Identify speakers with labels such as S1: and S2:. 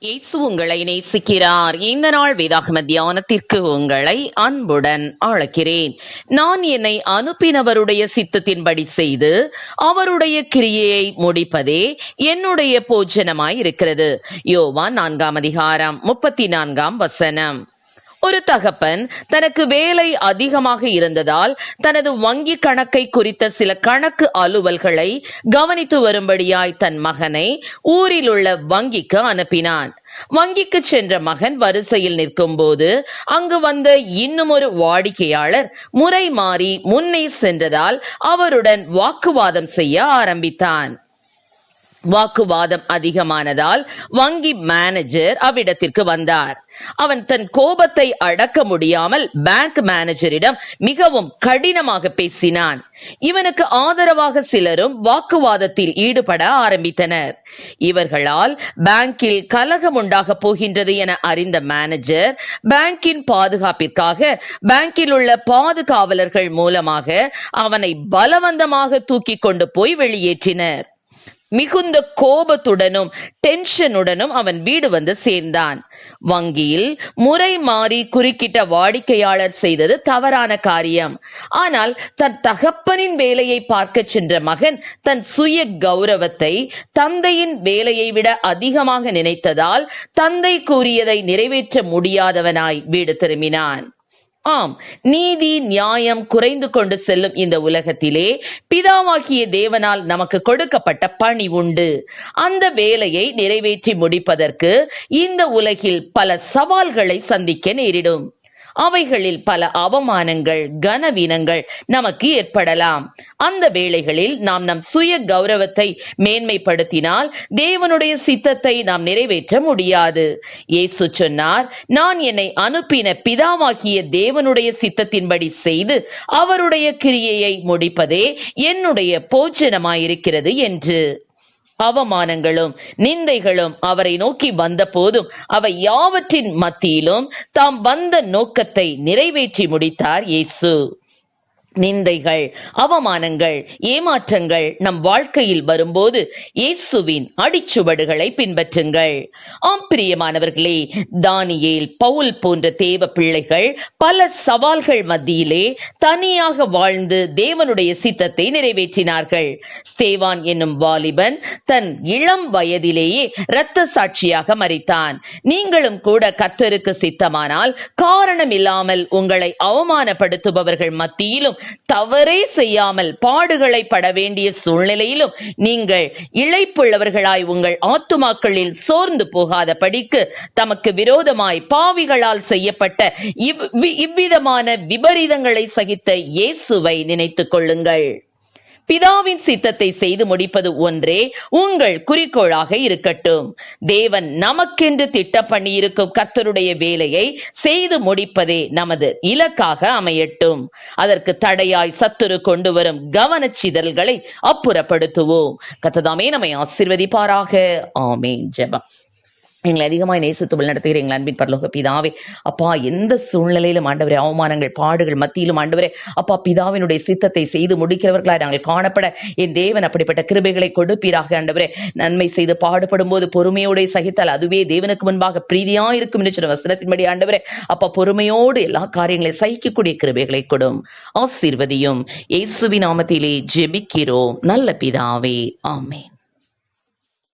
S1: இயேசு உங்களை நேசிக்கிறார். இந்த நாள் வேதாகம தியானத்திற்கு உங்களை அன்புடன் அழைக்கிறேன். நான் என்னை அனுப்பினவருடைய சித்தத்தின்படி செய்து அவருடைய கிரியையை முடிப்பதே என்னுடைய போஜனமாய் இருக்கிறது. யோவான் 4:34. ஒரு தகப்பன் தனக்கு வேலை அதிகமாக இருந்ததால் தனது வங்கி கணக்கை குறித்த சில கணக்கு அலுவல்களை கவனித்து வரும்படியாய் தன் மகனை ஊரில் உள்ள வங்கிக்கு அனுப்பினான். வங்கிக்கு சென்ற மகன் வரிசையில் நிற்கும் போது அங்கு வந்த இன்னும் ஒரு வாடிக்கையாளர் முறை மாறி முன்னே சென்றதால் அவருடன் வாக்குவாதம் செய்ய ஆரம்பித்தான். வாக்குவாதம் அதிகமானதால் வங்கி மேனேஜர் அவ்விடத்திற்கு வந்தார். அவன் தன் கோபத்தை அடக்க முடியாமல் பேங்க் மேனேஜரிடம் மிகவும் கடினமாக பேசினான். இவனுக்கு ஆதரவாக சிலரும் வாக்குவாதத்தில் ஈடுபட ஆரம்பித்தனர். இவர்களால் பேங்கில் கலகம் உண்டாக போகின்றது என அறிந்த மேனேஜர் பேங்கின் பாதுகாப்பிற்காக பேங்கில் உள்ள பாதுகாவலர்கள் மூலமாக அவனை பலவந்தமாக தூக்கி கொண்டு போய் வெளியேற்றினர். மிகுந்த கோபத்துடனும் டென்ஷனுடனும் அவன் வீடு வந்து சேர்ந்தான். வங்கியில் முறை மாறி குறுக்கிட்ட வாடிக்கையாளர் செய்தது தவறான காரியம். ஆனால் தன் தகப்பனின் வேலையை பார்க்க சென்ற மகன் தன் சுய கௌரவத்தை தந்தையின் வேலையை விட அதிகமாக நினைத்ததால் தந்தை கூறியதை நிறைவேற்ற முடியாதவனாய் வீடு திரும்பினான். ஆம், நீதி நியாயம் குறைந்து கொண்டு செல்லும் இந்த உலகத்திலே பிதாவாகிய தேவனால் நமக்கு கொடுக்கப்பட்ட பணி உண்டு. அந்த வேலையை நிறைவேற்றி முடிப்பதற்கு இந்த உலகில் பல சவால்களை சந்திக்க நேரிடும். அவைகளில் பல அவமானங்கள் கனவீனங்கள் நமக்கு ஏற்படலாம். அந்த வேளைகளில் நாம் நம் சுய கௌரவத்தை மேன்மைப்படுத்தினால் தேவனுடைய சித்தத்தை நாம் நிறைவேற்ற முடியாது. இயேசு சொன்னார், நான் என்னை அனுப்பின பிதாவாகிய தேவனுடைய சித்தத்தின்படி செய்து அவருடைய கிரியையை முடிப்பதே என்னுடைய போஜனமாயிருக்கிறது என்று. அவமானங்களும் நிந்தைகளும் அவரை நோக்கி வந்த போதும் அவை யாவற்றின் மத்தியிலும் தாம் வந்த நோக்கத்தை நிறைவேற்றி முடித்தார் இயேசு. நிந்தைகள், அவமானங்கள், ஏமாற்றங்கள் நம் வாழ்க்கையில் வரும்போது இயேசுவின் அடிச்சுவடுகளை பின்பற்றுங்கள். ஆம் பிரியமானவர்களே, தானியேல், பவுல் போன்ற தேவ பிள்ளைகள் பல சவால்கள் மத்தியிலே தனியாக வாழ்ந்து தேவனுடைய சித்தத்தை நிறைவேற்றினார்கள். ஸ்தேவான் என்னும் வாலிபன் தன் இளம் வயதிலேயே இரத்த சாட்சியாக மரித்தான். நீங்களும் கூட கர்த்தருக்கு சித்தமானால் காரணம் இல்லாமல் உங்களை அவமானப்படுத்துபவர்கள் மத்தியிலும் தவறே செய்யாமல் பாடுகளை பட வேண்டிய சூழ்நிலையிலும் நீங்கள் இளைப்புள்ளவர்களாய் உங்கள் ஆத்துமாக்களில் சோர்ந்து போகாத படிக்கு தமக்கு விரோதமாய் பாவிகளால் செய்யப்பட்ட இவ்விதமான விபரீதங்களை சகித்த இயேசுவை நினைத்துக் கொள்ளுங்கள். பிதாவின் சித்தத்தை செய்து முடிப்பது ஒன்றே உங்கள் குறிக்கோளாக இருக்கட்டும். தேவன் நமக்கென்று திட்டம் பண்ணியிருக்கும் கர்த்தருடைய வேலையை செய்து முடிப்பதே நமது இலக்காக அமையட்டும். அதற்கு தடையாய் சத்துரு கொண்டு வரும் கவனச்சிதறல்களை அப்புறப்படுத்துவோம். கர்த்தர் நம்மை ஆசீர்வதிப்பாராக. ஆமென். ஜெபம். எங்களை அதிகமாய் நேசித்து வழிநடத்துகிற எங்கள் அன்பின் பரலோக பிதாவே, அப்பா, எந்த சூழ்நிலையிலும் ஆண்டவரே, அவமானங்கள் பாடுகள் மத்தியிலும் ஆண்டவரே, அப்பா, பிதாவினுடைய சித்தத்தை செய்து முடிக்கிறவர்களாய் நாங்கள் காணப்பட என் தேவன் அப்படிப்பட்ட கிருபைகளை கொடுப்பீராக. ஆண்டவரே, நன்மை செய்து பாடுபடும் போது பொறுமையோடு சகித்தால் அதுவே தேவனுக்கு முன்பாக பிரீதியா இருக்கும் என்று சொன்ன வசனத்தின்படி ஆண்டவரே, அப்பா, பொறுமையோடு எல்லா காரியங்களையும் சகிக்கக்கூடிய கிருபைகளை கொடும். ஆசீர்வதியும். இயேசுவின் நாமத்திலே ஜெபிக்கிறோம் நல்ல பிதாவே. ஆமென்.